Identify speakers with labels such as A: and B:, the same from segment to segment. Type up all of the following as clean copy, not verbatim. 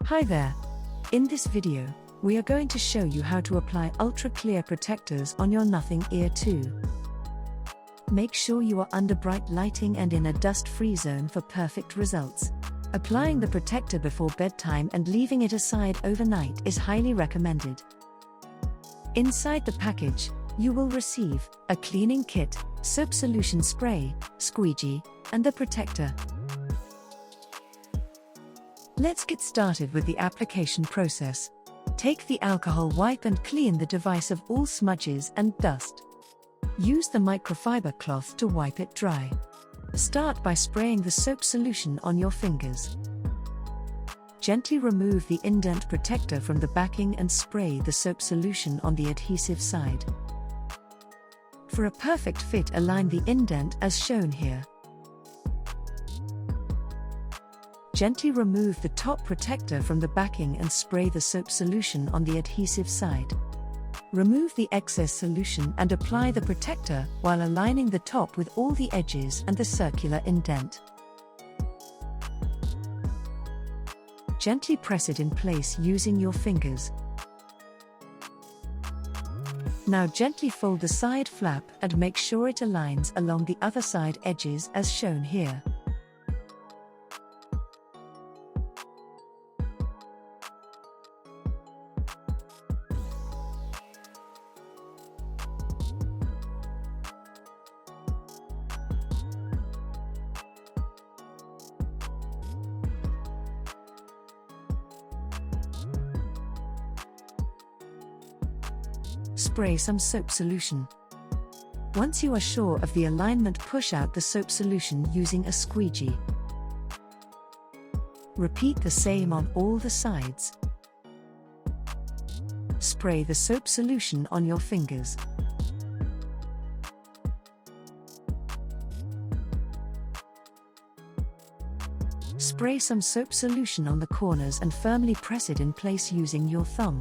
A: Hi there. In this video, we are going to show you how to apply ultra clear protectors on your Nothing Ear 2. Make sure you are under bright lighting and in a dust-free zone for perfect results. Applying the protector before bedtime and leaving it aside overnight is highly recommended. Inside the package, you will receive a cleaning kit, soap solution spray, squeegee, and the protector. Let's get started with the application process. Take the alcohol wipe and clean the device of all smudges and dust. Use the microfiber cloth to wipe it dry. Start by spraying the soap solution on your fingers. Gently remove the indent protector from the backing and spray the soap solution on the adhesive side. For a perfect fit, align the indent as shown here. Gently remove the top protector from the backing and spray the soap solution on the adhesive side. Remove the excess solution and apply the protector while aligning the top with all the edges and the circular indent. Gently press it in place using your fingers. Now gently fold the side flap and make sure it aligns along the other side edges as shown here. Spray some soap solution. Once you are sure of the alignment, push out the soap solution using a squeegee. Repeat the same on all the sides. Spray the soap solution on your fingers. Spray some soap solution on the corners and firmly press it in place using your thumb.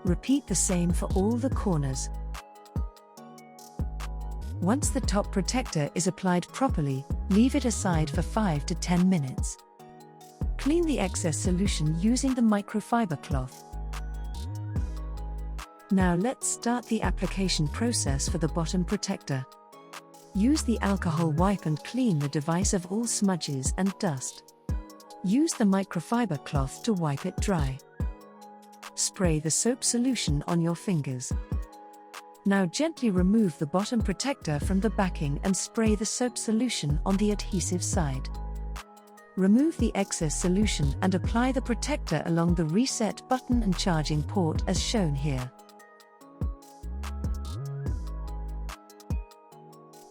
A: Repeat the same for all the corners. Once the top protector is applied properly, leave it aside for 5 to 10 minutes. Clean the excess solution using the microfiber cloth. Now let's start the application process for the bottom protector. Use the alcohol wipe and clean the device of all smudges and dust. Use the microfiber cloth to wipe it dry. Spray the soap solution on your fingers. Now gently remove the bottom protector from the backing and spray the soap solution on the adhesive side. Remove the excess solution and apply the protector along the reset button and charging port as shown here.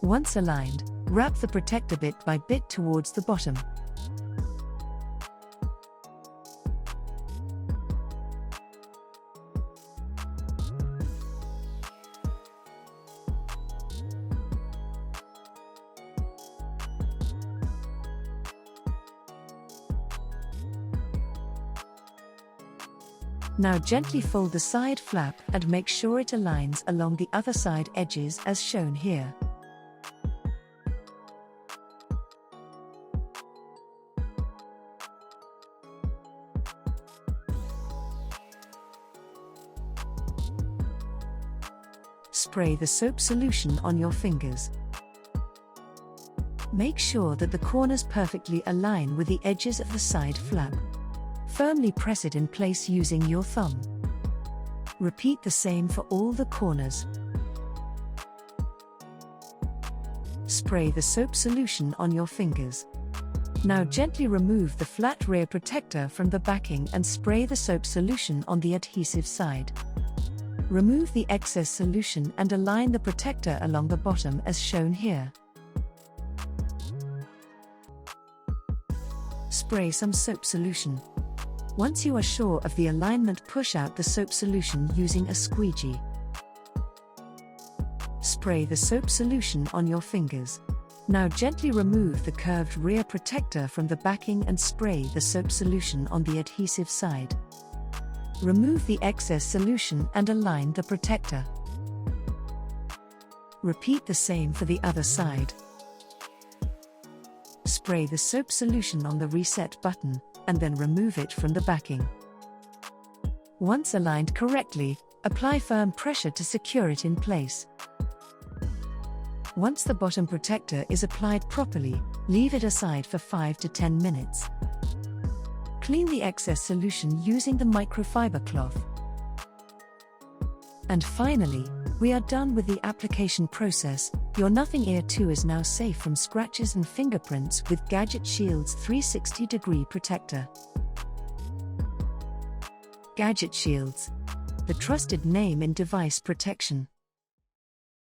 A: Once aligned, wrap the protector bit by bit towards the bottom. Now gently fold the side flap and make sure it aligns along the other side edges as shown here. Spray the soap solution on your fingers. Make sure that the corners perfectly align with the edges of the side flap. Firmly press it in place using your thumb. Repeat the same for all the corners. Spray the soap solution on your fingers. Now gently remove the flat rear protector from the backing and spray the soap solution on the adhesive side. Remove the excess solution and align the protector along the bottom as shown here. Spray some soap solution. Once you are sure of the alignment, push out the soap solution using a squeegee. Spray the soap solution on your fingers. Now gently remove the curved rear protector from the backing and spray the soap solution on the adhesive side. Remove the excess solution and align the protector. Repeat the same for the other side. spray the soap solution on the reset button, and then remove it from the backing. Once aligned correctly, apply firm pressure to secure it in place. Once the bottom protector is applied properly, leave it aside for 5 to 10 minutes. Clean the excess solution using the microfiber cloth. And finally, we are done with the application process. Your Nothing Ear 2 is now safe from scratches and fingerprints with Gadgetshieldz 360-degree protector. Gadgetshieldz, the trusted name in device protection.